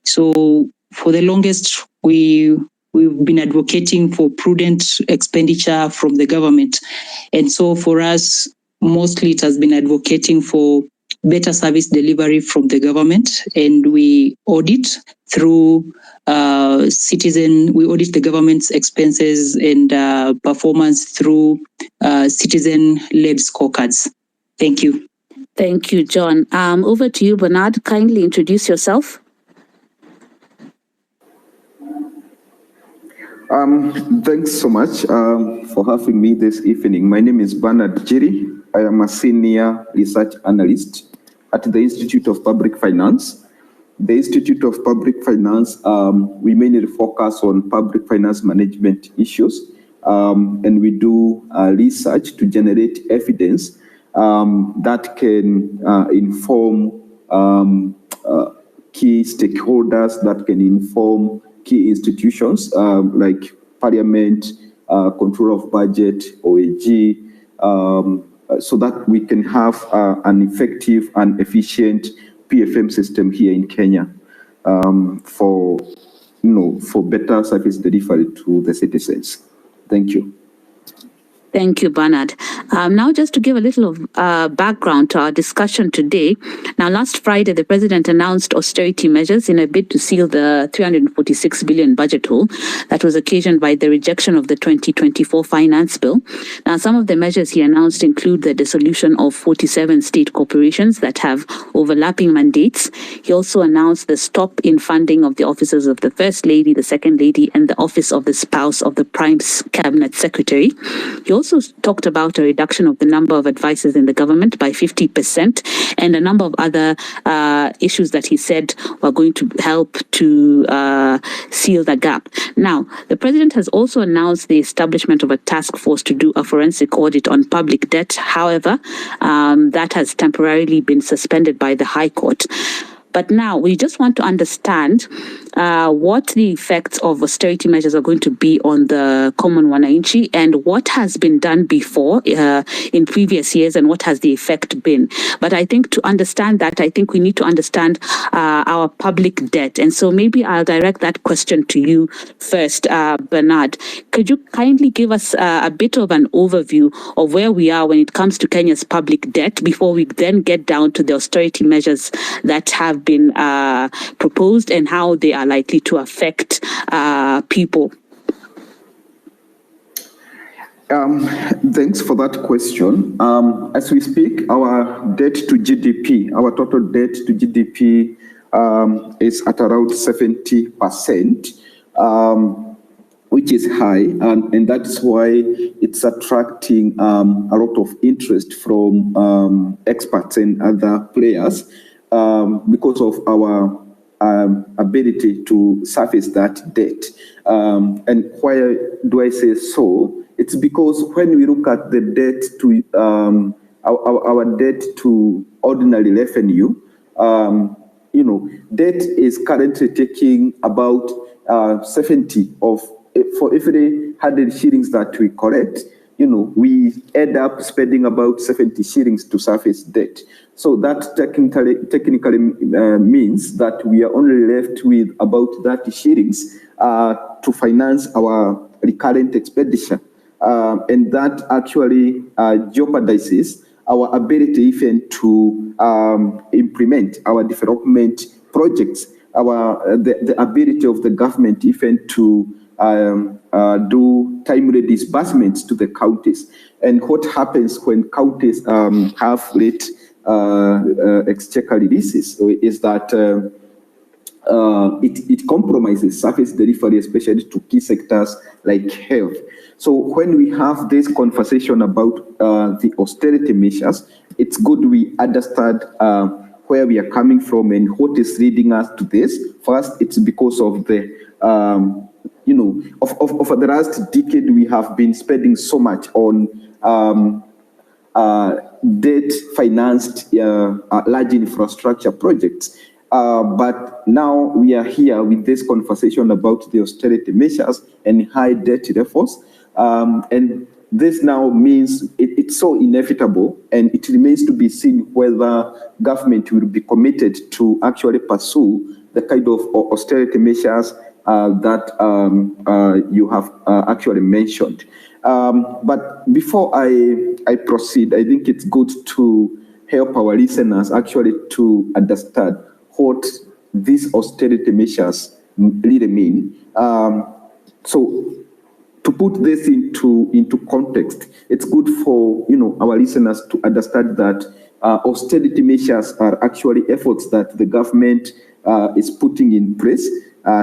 So for the longest, we've been advocating for prudent expenditure from the government. And so for us, mostly it has been advocating for better service delivery from the government, and we audit through we audit the government's expenses and performance through citizen-led scorecards. Thank you. Thank you, John. Over to you, Bernard. Kindly introduce yourself. Thanks so much for having me this evening. My name is Bernard Jiri. I am a senior research analyst at the Institute of Public Finance. The Institute of Public Finance, we mainly focus on public finance management issues, and we do research to generate evidence that can inform key stakeholders, that can inform key institutions like Parliament, control of budget, OAG, so that we can have an effective and efficient PFM system here in Kenya for better service delivery to the citizens. Thank you. Thank you, Bernard. Now, just to give a little of background to our discussion today. Now, last Friday, the president announced austerity measures in a bid to seal the 346 billion budget hole that was occasioned by the rejection of the 2024 finance bill. Now, some of the measures he announced include the dissolution of 47 state corporations that have overlapping mandates. He also announced the stop in funding of the offices of the First Lady, the Second Lady, and the office of the spouse of the Prime Cabinet Secretary. He also talked about a reduction of the number of advisors in the government by 50% and a number of other issues that he said were going to help to seal the gap. Now, the president has also announced the establishment of a task force to do a forensic audit on public debt. However, that has temporarily been suspended by the High Court. But now we just want to understand what the effects of austerity measures are going to be on the common wananchi and what has been done before in previous years and what has the effect been. But I think to understand that, I think we need to understand our public debt. And so maybe I'll direct that question to you first, Bernard. Could you kindly give us a bit of an overview of where we are when it comes to Kenya's public debt before we then get down to the austerity measures that have been proposed and how they are likely to affect people? Thanks for that question. As we speak, our debt to GDP, our total debt to GDP is at around 70%, which is high, and that's why it's attracting a lot of interest from experts and other players. Because of our ability to service that debt. And why do I say so? It's because when we look at the debt to our debt to ordinary revenue, debt is currently taking about 70 of, for every 100 shillings that we collect, we end up spending about 70 shillings to service debt. So that technically means that we are only left with about 30 shillings to finance our recurrent expenditure. And that actually jeopardizes our ability even to implement our development projects, the ability of the government even to do timely disbursements to the counties. And what happens when counties have late exchequer releases is that it compromises service delivery, especially to key sectors like health. So when we have this conversation about the austerity measures, it's good we understand where we are coming from and what is leading us to this. First, it's because of the over the last decade, we have been spending so much on debt-financed large infrastructure projects. But now we are here with this conversation about the austerity measures and high debt levels. And this now means it's so inevitable, and it remains to be seen whether government will be committed to actually pursue the kind of austerity measures that you have actually mentioned. But before I proceed, I think it's good to help our listeners actually to understand what these austerity measures really mean. So to put this into context, it's good for our listeners to understand that austerity measures are actually efforts that the government is putting in place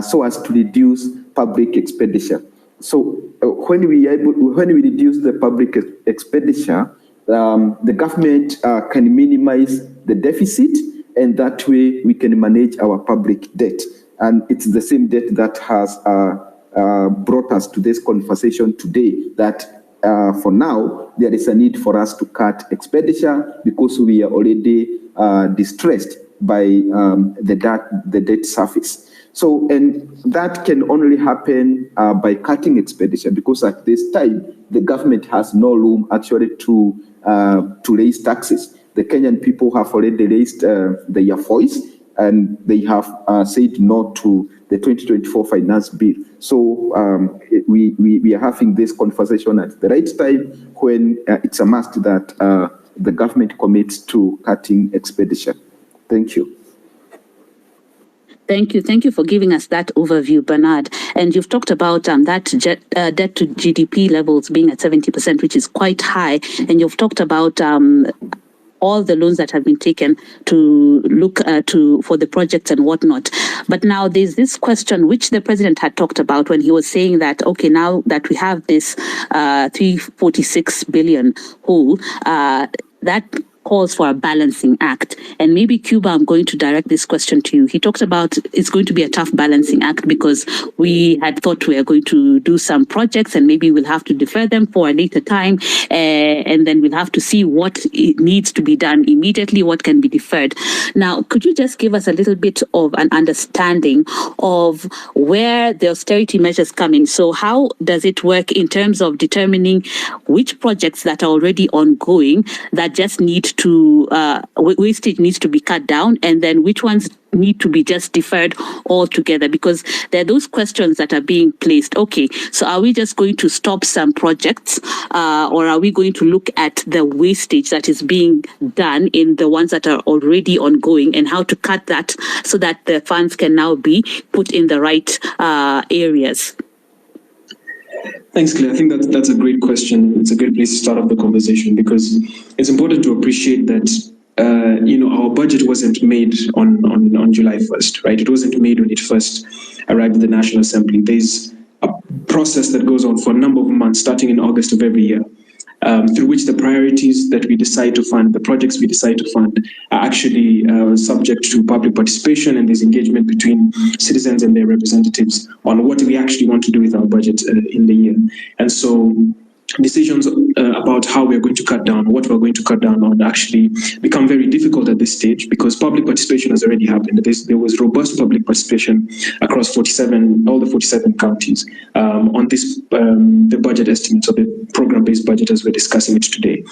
so as to reduce public expenditure. So when we reduce the public expenditure, the government can minimize the deficit, and that way we can manage our public debt. And it's the same debt that has brought us to this conversation today, that for now, there is a need for us to cut expenditure because we are already distressed by the debt surface. So, and that can only happen by cutting expenditure, because at this time, the government has no room actually to raise taxes. The Kenyan people have already raised their voice, and they have said no to the 2024 finance bill. So we are having this conversation at the right time, when it's a must that the government commits to cutting expenditure. Thank you. Thank you. Thank you for giving us that overview, Bernard. And you've talked about that debt to GDP levels being at 70%, which is quite high. And you've talked about all the loans that have been taken to look for the projects and whatnot. But now there's this question which the president had talked about when he was saying that, okay, now that we have this 346 billion hole, that calls for a balancing act. And maybe, Cuba, I'm going to direct this question to you. He talked about it's going to be a tough balancing act because we had thought we are going to do some projects and maybe we'll have to defer them for a later time. And then we'll have to see what it needs to be done immediately, what can be deferred. Now, could you just give us a little bit of an understanding of where the austerity measures come in? So how does it work in terms of determining which projects that are already ongoing that just need to wastage needs to be cut down, and then which ones need to be just deferred altogether? Because there are those questions that are being placed. Okay, so are we just going to stop some projects, or are we going to look at the wastage that is being done in the ones that are already ongoing, and how to cut that so that the funds can now be put in the right areas? Thanks, Claire. I think that's a great question. It's a great place to start off the conversation, because it's important to appreciate that our budget wasn't made on July 1st, right? It wasn't made when it first arrived at the National Assembly. There's a process that goes on for a number of months, starting in August of every year, through which the priorities that we decide to fund, the projects we decide to fund, are actually subject to public participation, and there's engagement between citizens and their representatives on what we actually want to do with our budget in the year. And so decisions about how we're going to cut down, what we're going to cut down on, actually become very difficult at this stage, because public participation has already happened. There was robust public participation across all the 47 counties on this, the budget estimates of the program-based budget as we're discussing it today.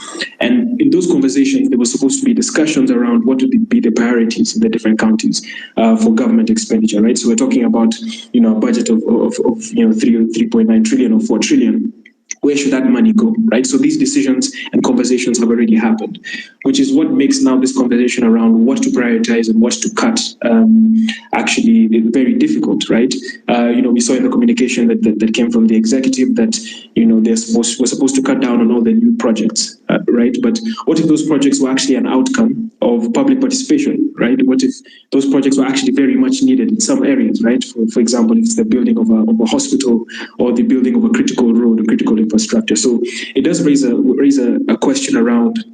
And in those conversations, there was supposed to be discussions around what would be the priorities in the different counties for government expenditure, right? So we're talking about, a budget of 3.9 trillion or 4 trillion. Where should that money go, right? So these decisions and conversations have already happened, which is what makes now this conversation around what to prioritize and what to cut actually very difficult, right? We saw in the communication that came from the executive that, we're supposed to cut down on all the new projects, right? But what if those projects were actually an outcome of public participation, right? What if those projects were actually very much needed in some areas, right? For example, if it's the building of a hospital or the building of a critical road or critical infrastructure. So it does raise a question around,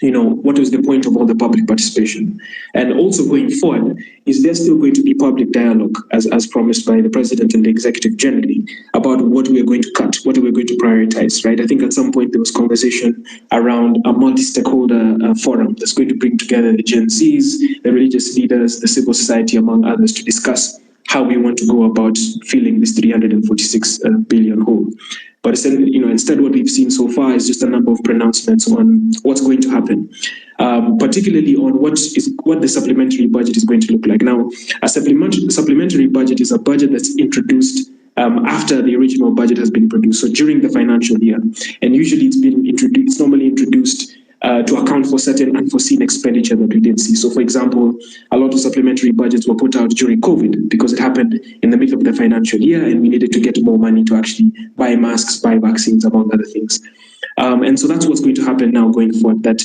what is the point of all the public participation? And also going forward, is there still going to be public dialogue, as promised by the president and the executive generally, about what we are going to cut, what we are going to prioritize, right? I think at some point there was conversation around a multi-stakeholder forum that's going to bring together the GenZs, the religious leaders, the civil society, among others, to discuss how we want to go about filling this 346 billion hole. But instead what we've seen so far is just a number of pronouncements on what's going to happen, particularly on what the supplementary budget is going to look like. Now, a supplementary budget is a budget that's introduced after the original budget has been produced, so during the financial year. And usually it's normally introduced to account for certain unforeseen expenditure that we did see. So, for example, a lot of supplementary budgets were put out during COVID because it happened in the middle of the financial year and we needed to get more money to actually buy masks, buy vaccines, among other things. And so that's what's going to happen now going forward, that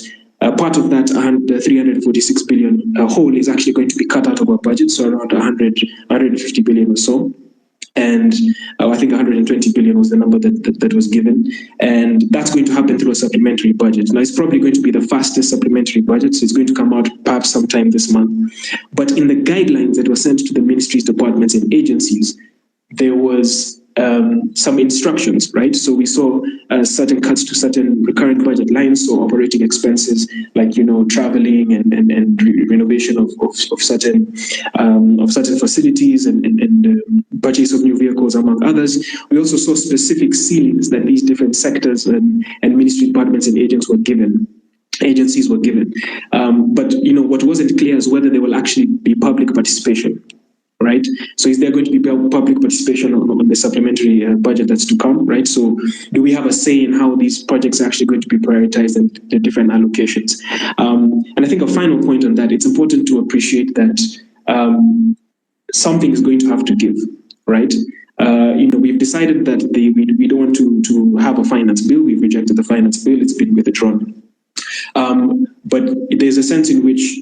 part of that 346 billion hole is actually going to be cut out of our budget, so around 150 billion or so. And I think 120 billion was the number that was given. And that's going to happen through a supplementary budget. Now, it's probably going to be the fastest supplementary budget, so it's going to come out perhaps sometime this month. But in the guidelines that were sent to the ministries, departments, and agencies, there was some instructions, right? So we saw certain cuts to certain recurrent budget lines, so operating expenses like traveling and renovation of certain facilities and purchase of new vehicles, among others. We also saw specific ceilings that these different sectors and ministry departments and agencies were given. But what wasn't clear is whether there will actually be public participation. Right. So is there going to be public participation on the supplementary budget that's to come? Right. So do we have a say in how these projects are actually going to be prioritized and the different allocations? And I think a final point on that, it's important to appreciate that something is going to have to give. Right. We've decided that we don't want to have a finance bill. We've rejected the finance bill. It's been withdrawn. But there's a sense in which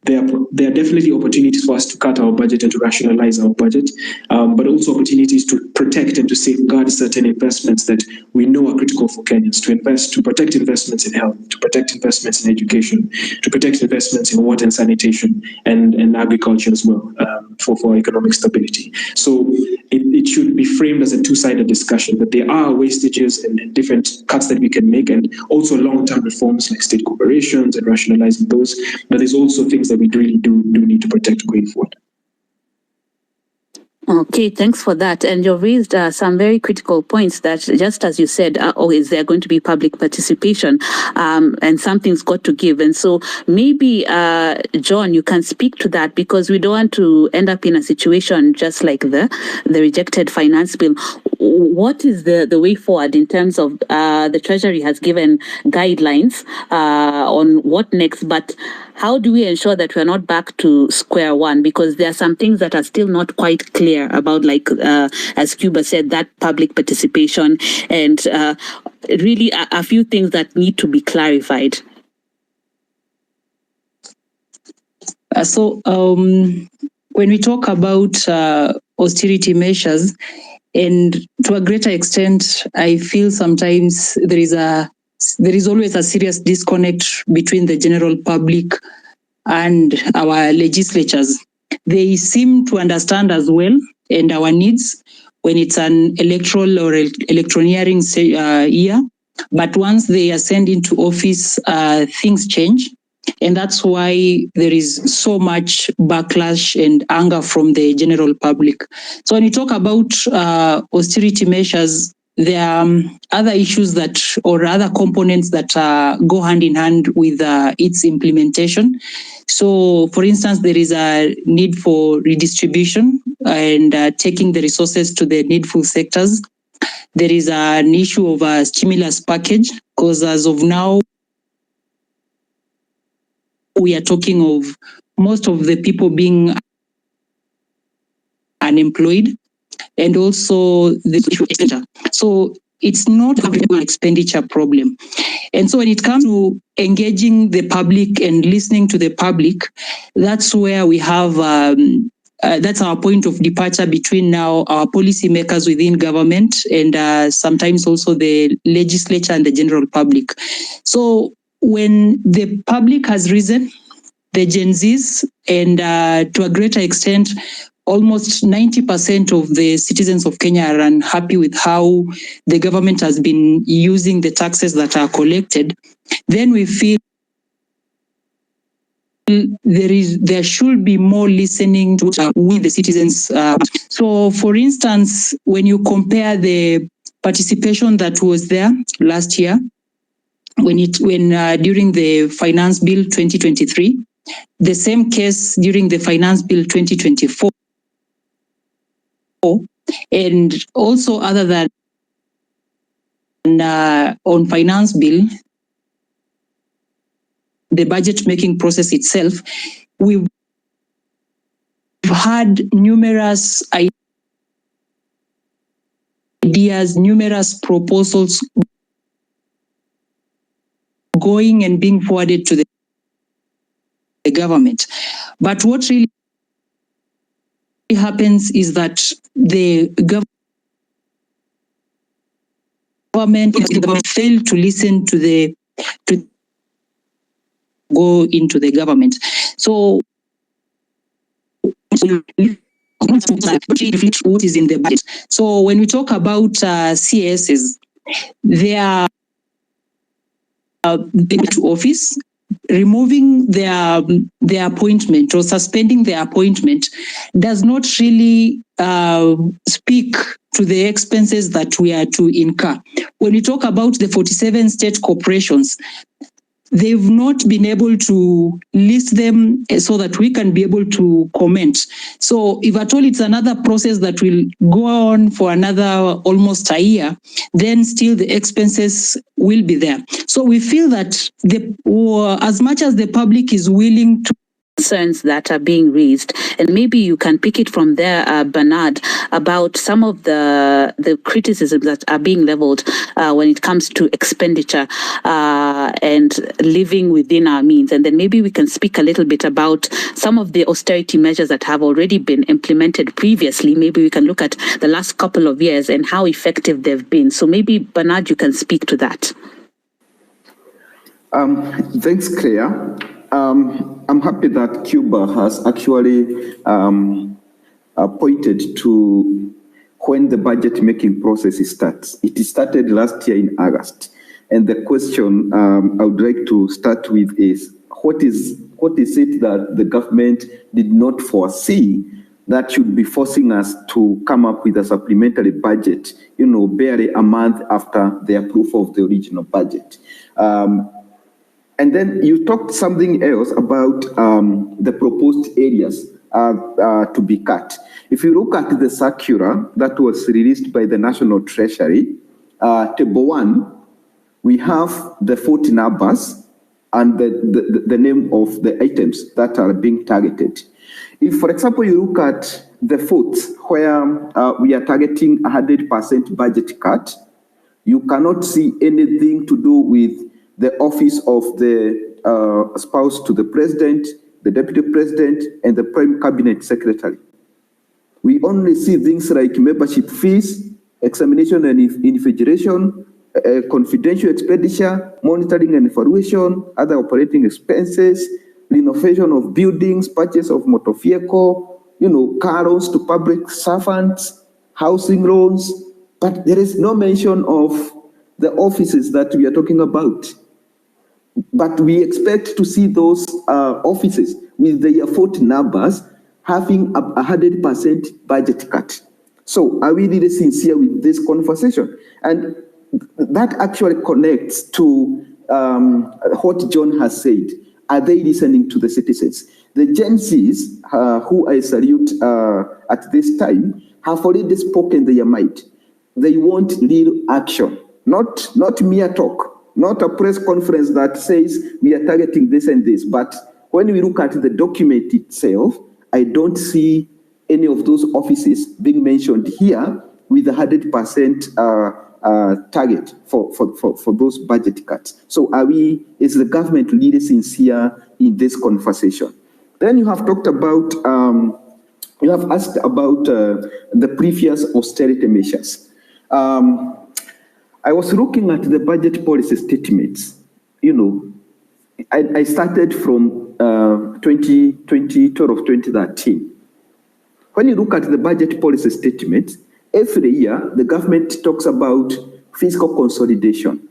there are definitely opportunities for us to cut our budget and to rationalize our budget, but also opportunities to protect and to safeguard certain investments that we know are critical for Kenyans, to protect investments in health, to protect investments in education, to protect investments in water and sanitation and agriculture as well, for economic stability. So it should be framed as a two-sided discussion, that there are wastages and different cuts that we can make, and also long-term reforms like state corporations and rationalizing those, but there's also things that we really do need to protect going forward. Okay, thanks for that. And you've raised some very critical points that, just as you said, is there going to be public participation, and something's got to give. And so maybe, John, you can speak to that, because we don't want to end up in a situation just like the rejected finance bill. What is the way forward in terms of the Treasury has given guidelines on what next, but how do we ensure that we're not back to square one? Because there are some things that are still not quite clear about, like, as Cuba said, that public participation, and really a few things that need to be clarified. So when we talk about austerity measures, and to a greater extent, I feel sometimes there is always a serious disconnect between the general public and our legislatures. They seem to understand as well and our needs when it's an electoral or electioneering year, but once they ascend into office, things change. And that's why there is so much backlash and anger from the general public. So when you talk about austerity measures, there are other issues or other components that go hand in hand with its implementation. So, for instance, there is a need for redistribution and taking the resources to the needful sectors. There is an issue of a stimulus package, because as of now, we are talking of most of the people being unemployed, and also the expenditure. So it's not an expenditure problem. And so when it comes to engaging the public and listening to the public, that's where we have, that's our point of departure between now our policymakers within government and sometimes also the legislature and the general public. So when the public has risen, the GenZs, and to a greater extent, almost 90% of the citizens of Kenya are unhappy with how the government has been using the taxes that are collected, then we feel there should be more listening to with the citizens. So, for instance, when you compare the participation that was there last year when during the Finance Bill 2023, the same case during the Finance Bill 2024, and also other than on Finance Bill, the budget making process itself, we've had numerous ideas, numerous proposals going and being forwarded to the government. But what really happens is that the government failed to listen to go into the government. So what is in the budget. So when we talk about CSs, they are to office, removing their appointment or suspending their appointment does not really speak to the expenses that we are to incur. When we talk about the 47 state corporations, they've not been able to list them so that we can be able to comment. So if at all it's another process that will go on for another almost a year, then still the expenses will be there. So we feel that as much as the public is willing to concerns that are being raised, and maybe you can pick it from there, Bernard, about some of the criticisms that are being leveled when it comes to expenditure and living within our means, and then maybe we can speak a little bit about some of the austerity measures that have already been implemented previously. Maybe we can look at the last couple of years and how effective they've been. So maybe Bernard, you can speak to that. Thanks, Claire. I'm happy that Cuba has actually pointed to when the budget making process starts. It started last year in August. And the question I would like to start with is, what is it that the government did not foresee that should be forcing us to come up with a supplementary budget, barely a month after the approval of the original budget? And then you talked something else about the proposed areas to be cut. If you look at the circular that was released by the National Treasury, table 1, we have the 40 numbers and the name of the items that are being targeted. If, for example, you look at the fourth, where we are targeting 100% budget cut, you cannot see anything to do with the office of the spouse to the president, the deputy president, and the prime cabinet secretary. We only see things like membership fees, examination and invigilation, confidential expenditure, monitoring and evaluation, other operating expenses, renovation of buildings, purchase of motor vehicle, car loans to public servants, housing loans, but there is no mention of the offices that we are talking about. But we expect to see those offices with their 40 numbers having a 100% budget cut. So are we really sincere with this conversation? And that actually connects to what John has said. Are they listening to the citizens? The GenZs, who I salute at this time, have already spoken their mind. They want real action, not mere talk. Not a press conference that says we are targeting this and this. But when we look at the document itself, I don't see any of those offices being mentioned here with a 100% target for those budget cuts. So is the government really sincere in this conversation? Then you have talked about, you have asked about the previous austerity measures. I was looking at the budget policy statements. I started from 2012, 2013. When you look at the budget policy statements, every year the government talks about fiscal consolidation.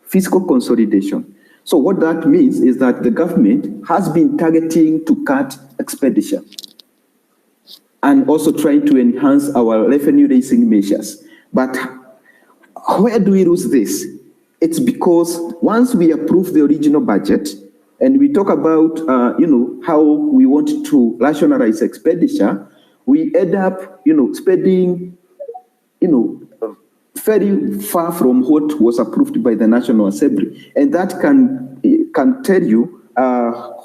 Fiscal consolidation. So what that means is that the government has been targeting to cut expenditure and also trying to enhance our revenue-raising measures. But Where do we lose this? It's because once we approve the original budget and we talk about, how we want to rationalize expenditure, we end up, spending, very far from what was approved by the National Assembly. And that can tell you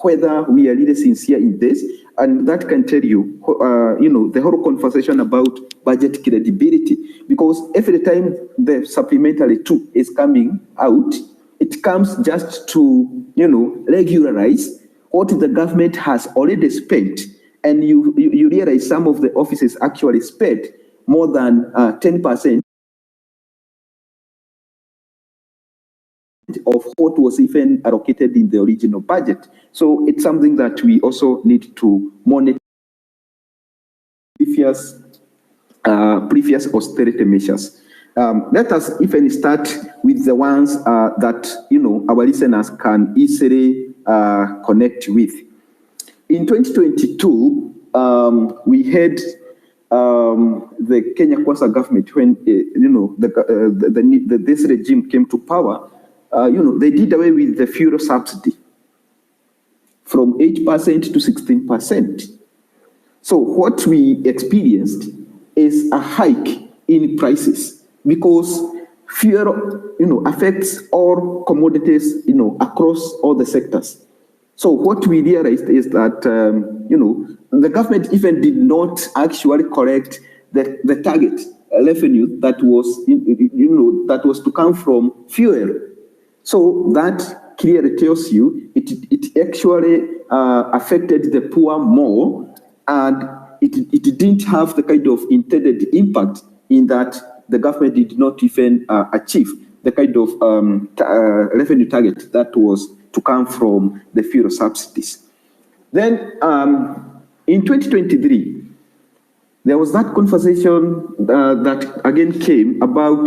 whether we are really sincere in this, and that can tell you, the whole conversation about budget credibility. Because every time the supplementary 2 is coming out, it comes just to, regularize what the government has already spent. And you realize some of the offices actually spent more than 10% of what was even allocated in the original budget. So it's something that we also need to monitor previous austerity measures. Let us even start with the ones that our listeners can easily connect with. In 2022, we had the Kenya Kwanza government when this regime came to power. They did away with the fuel subsidy from 8% to 16%. So what we experienced is a hike in prices because fuel, affects all commodities, across all the sectors. So what we realized is that, the government even did not actually correct the target revenue that was, that was to come from fuel. So that clearly tells you it actually affected the poor more, and it didn't have the kind of intended impact in that the government did not even achieve the kind of revenue target that was to come from the fuel subsidies. Then in 2023, there was that conversation that again came about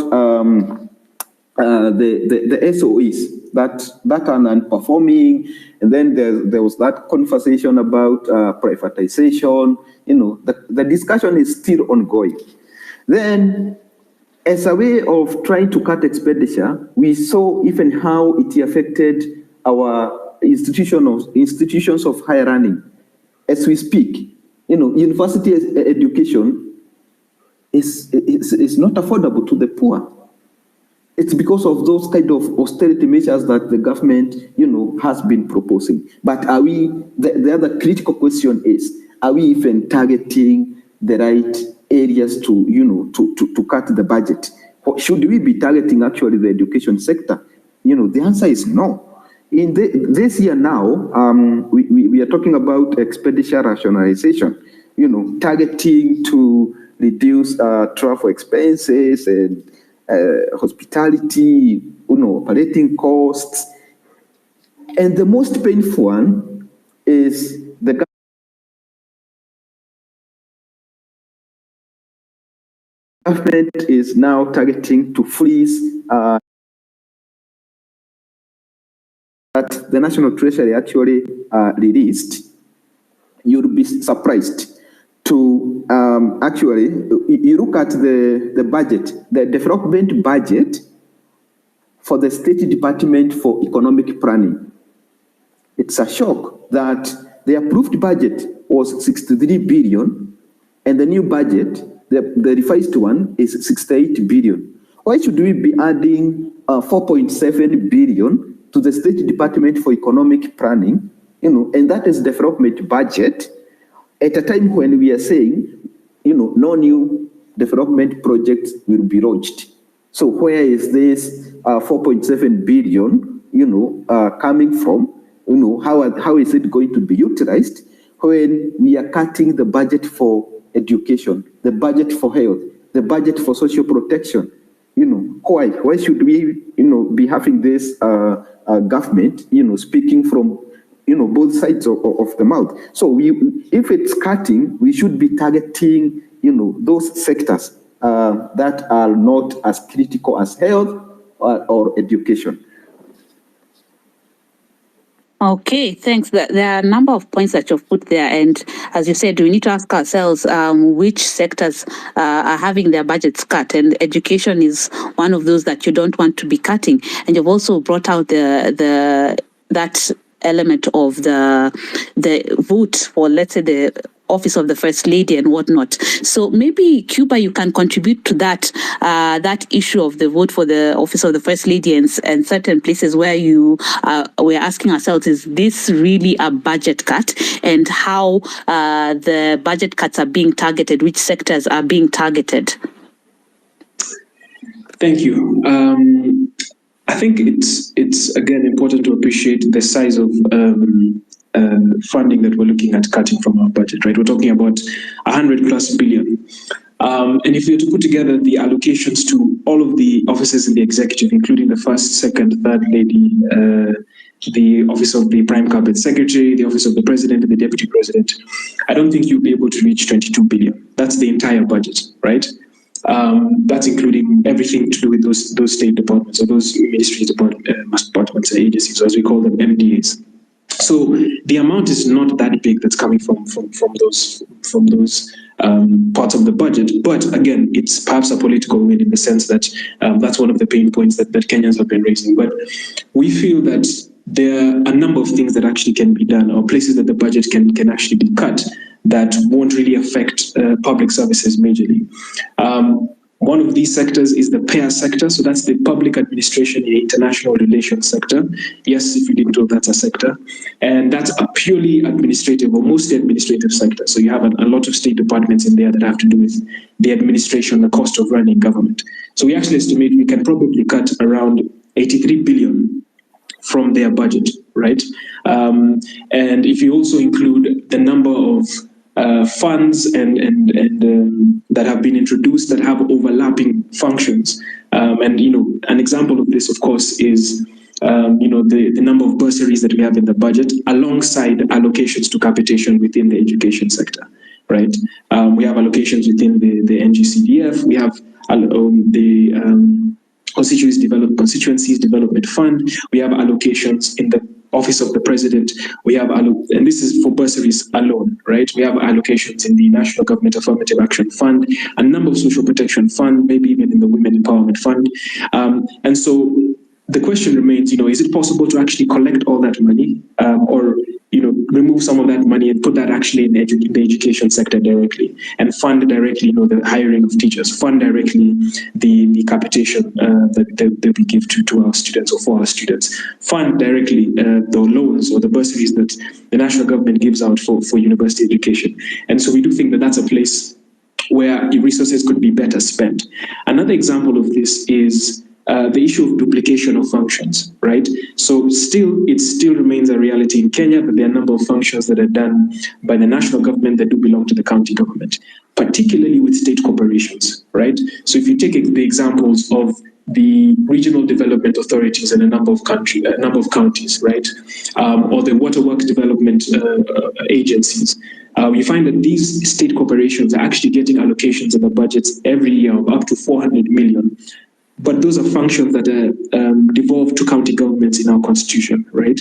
the SOEs that are non-performing, and then there was that conversation about privatization. The discussion is still ongoing. Then, as a way of trying to cut expenditure, we saw even how it affected our institutions of higher learning. As we speak, university education is not affordable to the poor. It's because of those kind of austerity measures that the government, has been proposing. But are we, the other critical question is, are we even targeting the right areas to cut the budget? Should we be targeting actually the education sector? The answer is no. In this year now, we are talking about expenditure rationalization, targeting to reduce travel expenses and hospitality, operating costs. And the most painful one is the government is now targeting to freeze that the National Treasury actually released. You'll be surprised to actually, you look at the budget, the development budget for the State Department for Economic Planning. It's a shock that the approved budget was 63 billion and the new budget, the revised one, is 68 billion. Why should we be adding 4.7 billion to the State Department for Economic Planning, and that is development budget, at a time when we are saying, no new development projects will be launched? So where is this 4.7 billion, coming from? How is it going to be utilized when we are cutting the budget for education, the budget for health, the budget for social protection? Why should we, be having this government, speaking from, both sides of the mouth? So if it's cutting, we should be targeting, those sectors that are not as critical as health or education. Okay, thanks. There are a number of points that you've put there, and as you said, we need to ask ourselves which sectors are having their budgets cut, and education is one of those that you don't want to be cutting. And you've also brought out that element of the vote for, let's say, the office of the First Lady and whatnot. So maybe, Cuba, you can contribute to that issue of the vote for the office of the First Lady and certain places where we're asking ourselves, is this really a budget cut? And how the budget cuts are being targeted, which sectors are being targeted? Thank you. I think it's again important to appreciate the size of funding that we're looking at cutting from our budget, right? We're talking about 100+ billion. And if we were to put together the allocations to all of the offices in the executive, including the first, second, third lady, the office of the prime cabinet secretary, the office of the president and the deputy president, I don't think you'll be able to reach 22 billion. That's the entire budget, right? That's including everything to do with those state departments or those ministry departments and agencies, as we call them, MDAs. So the amount is not that big that's coming from those parts of the budget. But again, it's perhaps a political win in the sense that that's one of the pain points that Kenyans have been raising. But we feel that there are a number of things that actually can be done, or places that the budget can actually be cut that won't really affect public services majorly. One of these sectors is the payer sector. So that's the public administration and international relations sector. Yes, if you didn't know, that's a sector. And that's a purely administrative or mostly administrative sector. So you have a lot of state departments in there that have to do with the administration, the cost of running government. So we actually estimate we can probably cut around 83 billion from their budget, right? And if you also include the number of funds and that have been introduced that have overlapping functions, and an example of this, of course, is the number of bursaries that we have in the budget alongside allocations to capitation within the education sector, right? We have allocations within the NGCDF. We have the Constituencies Development Fund. We have allocations in the Office of the President. We have, and this is for bursaries alone, right? We have allocations in the National Government Affirmative Action Fund, a number of social protection fund, maybe even in the Women Empowerment Fund. And so the question remains, is it possible to actually collect all that money, or remove some of that money and put that actually in the education sector directly, and fund directly, the hiring of teachers, fund directly the capitation that we give to our students or for our students, fund directly the loans or the bursaries that the national government gives out for university education. And so we do think that that's a place where resources could be better spent. Another example of this is the issue of duplication of functions, right? So it still remains a reality in Kenya that there are a number of functions that are done by the national government that do belong to the county government, particularly with state corporations, right? So if you take the examples of the regional development authorities in a number of counties, right? Or the waterworks development agencies, you find that these state corporations are actually getting allocations in the budgets every year of up to 400 million. But those are functions that are devolved to county governments in our constitution, right?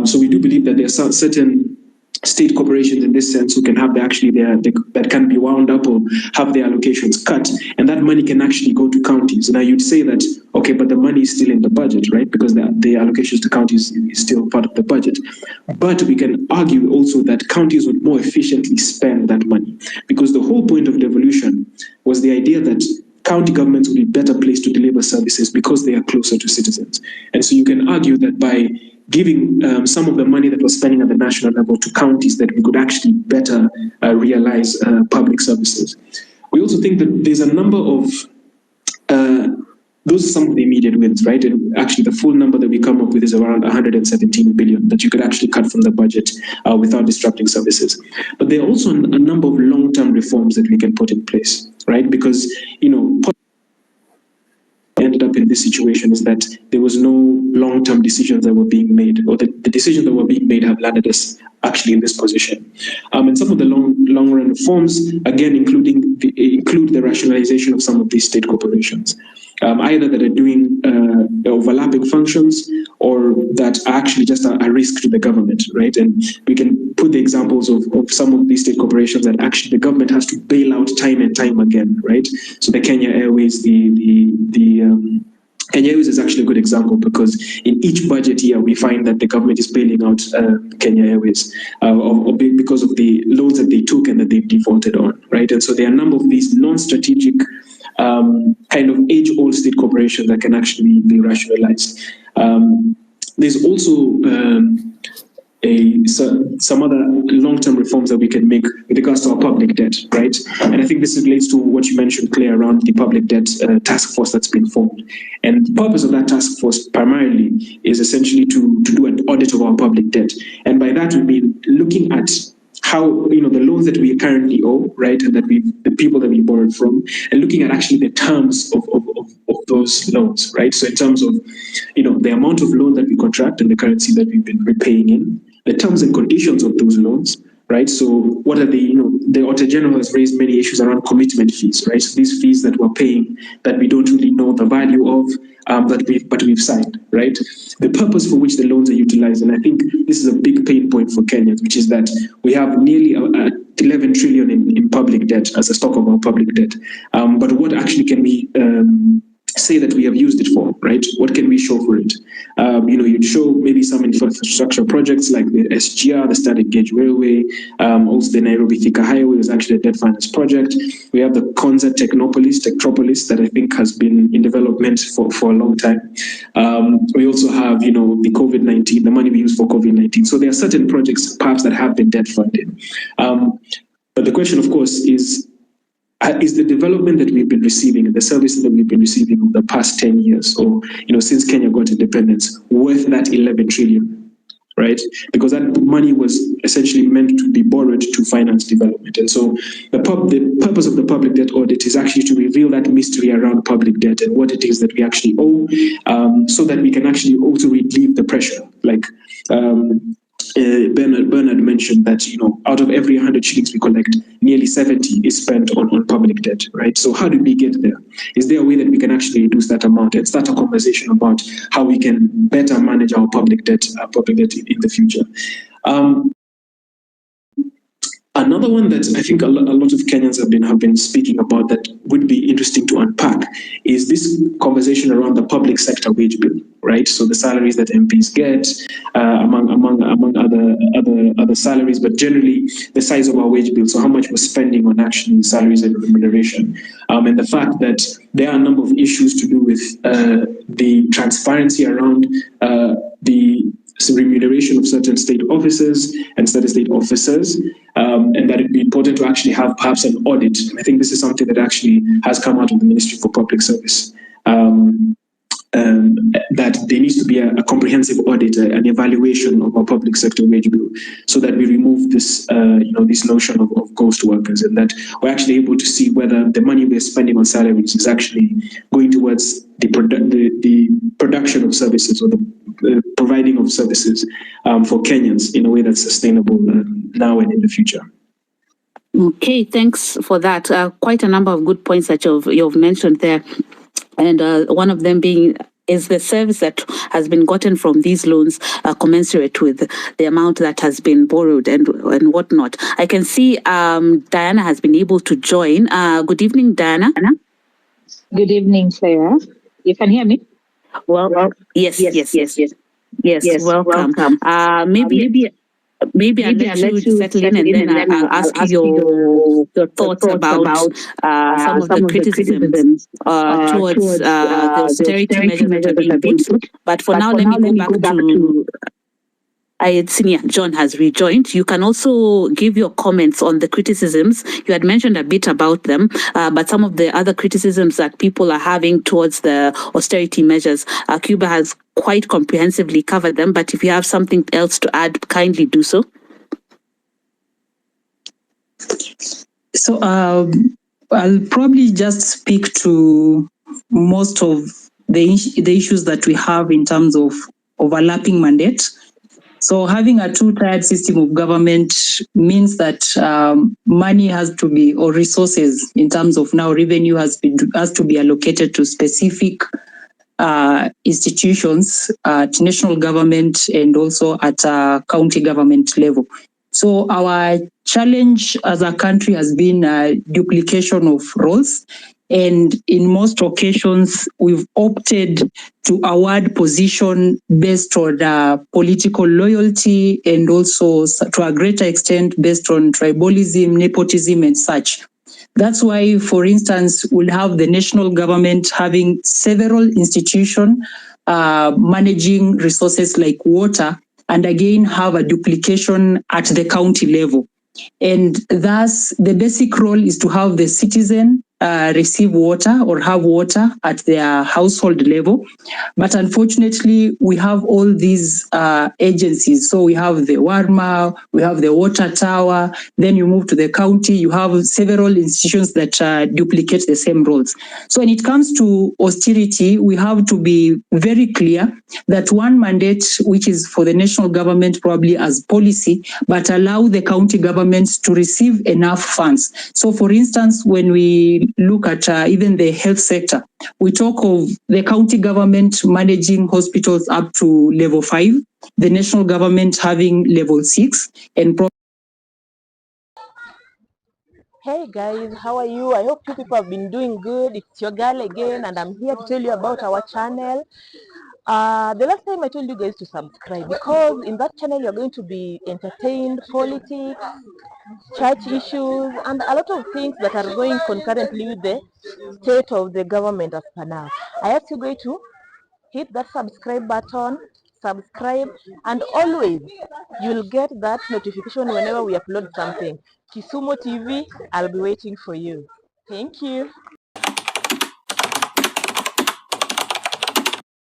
So we do believe that there are certain state corporations in this sense who can have that can be wound up or have their allocations cut, and that money can actually go to counties. Now you'd say that, okay, but the money is still in the budget, right? Because the allocations to counties is still part of the budget. But we can argue also that counties would more efficiently spend that money, because the whole point of devolution was the idea that county governments would be better placed to deliver services because they are closer to citizens. And so you can argue that by giving some of the money that we're spending at the national level to counties, that we could actually better realize public services. We also think that there's a number of, those are some of the immediate wins, right? And actually the full number that we come up with is around 117 billion that you could actually cut from the budget without disrupting services. But there are also a number of long-term reforms that we can put in place, right? Because, ended up in this situation is that there was no long-term decisions that were being made, or the decisions that were being made have landed us actually in this position. And some of the long-run reforms, again, include the rationalization of some of these state corporations, either that are doing overlapping functions, or that are actually just a risk to the government, right? And we can put the examples of some of these state corporations that actually the government has to bail out time and time again, right? So the Kenya Airways, Kenya Airways is actually a good example because in each budget year, we find that the government is bailing out Kenya Airways because of the loans that they took and that they've defaulted on, right? And so there are a number of these non-strategic kind of age-old state corporations that can actually be rationalized. There's also some other long-term reforms that we can make with regards to our public debt, right? And I think this relates to what you mentioned, Claire, around the public debt task force that's been formed. And the purpose of that task force primarily is essentially to do an audit of our public debt. And by that, we mean looking at how, the loans that we currently owe, right, and that the people that we borrowed from, and looking at actually the terms of those loans, right? So in terms of, the amount of loan that we contract and the currency that we've been repaying in, the terms and conditions of those loans, right? So what are the Auditor General has raised many issues around commitment fees, right? So these fees that we're paying that we don't really know the value of, but we've signed, right? The purpose for which the loans are utilized, and I think this is a big pain point for Kenyans, which is that we have nearly 11 trillion in public debt as a stock of our public debt. But what actually can we say that we have used it for, right? What can we show for it? You'd show maybe some infrastructure projects like the SGR, the Standard Gauge Railway, also the Nairobi Thika Highway is actually a debt finance project. We have the Konza Technopolis that I think has been in development for a long time. We also have, the COVID-19, the money we use for COVID-19. So there are certain projects perhaps that have been debt funded. But the question, of course, is the development that we've been receiving and the services that we've been receiving over the past 10 years or, since Kenya got independence worth that 11 trillion, right? Because that money was essentially meant to be borrowed to finance development. And so the purpose of the public debt audit is actually to reveal that mystery around public debt and what it is that we actually owe, so that we can actually also relieve the pressure. Like, Bernard mentioned that, out of every 100 shillings we collect, nearly 70 is spent on public debt, right? So how did we get there? Is there a way that we can actually reduce that amount and start a conversation about how we can better manage our public debt in the future? Another one that I think a lot of Kenyans have been speaking about that would be interesting to unpack is this conversation around the public sector wage bill, right? So the salaries that MPs get, among other salaries, but generally the size of our wage bill. So how much we're spending on actually salaries and remuneration, and the fact that there are a number of issues to do with the transparency around the remuneration of certain state officers and certain state officers, and that it'd be important to actually have perhaps an audit. And I think this is something that actually has come out of the Ministry for Public Service, that there needs to be a comprehensive audit, an evaluation of our public sector wage bill, so that we remove this, this notion of ghost workers, and that we're actually able to see whether the money we're spending on salaries is actually going towards the production of services or the providing of services for Kenyans in a way that's sustainable now and in the future. Okay, thanks for that. Quite a number of good points that you've mentioned there. And one of them being, is the service that has been gotten from these loans commensurate with the amount that has been borrowed and whatnot. I can see Diana has been able to join. Good evening, Diana. Good evening, Claire. You can hear me? Well, yes. Welcome. Maybe I'll let you settle in, and then I'll ask you your thoughts about some of the criticisms towards the austerity measures that have been put. But for now, let me go back to Senior John has rejoined. You can also give your comments on the criticisms. You had mentioned a bit about them, but some of the other criticisms that people are having towards the austerity measures, Cuba has quite comprehensively covered them, but if you have something else to add, kindly do so. So I'll probably just speak to most of the issues that we have in terms of overlapping mandate. So having a two-tiered system of government means that money has to be, or resources in terms of now revenue has to be allocated to specific institutions at national government and also at county government level. So our challenge as a country has been duplication of roles. And in most occasions, we've opted to award position based on political loyalty and also to a greater extent based on tribalism, nepotism and such. That's why, for instance, we'll have the national government having several institutions managing resources like water, and again have a duplication at the county level. And thus, the basic role is to have the citizen receive water or have water at their household level. But unfortunately, we have all these agencies. So we have the Warma, we have the water tower, then you move to the county, you have several institutions that duplicate the same roles. So when it comes to austerity, we have to be very clear that one mandate, which is for the national government probably as policy, but allow the county governments to receive enough funds. So for instance, when we look at even the health sector, we talk of the county government managing hospitals up to level 5, the national government having level 6, and Hey guys, how are you? I hope you people have been doing good. It's your girl again, and I'm here to tell you about our channel. The last time I told you guys to subscribe, because in that channel you're going to be entertained, politics, church issues, and a lot of things that are going concurrently with the state of the government as per now. I ask you guys to hit that subscribe button, subscribe, and always you'll get that notification whenever we upload something. Kisumu TV, I'll be waiting for you. Thank you.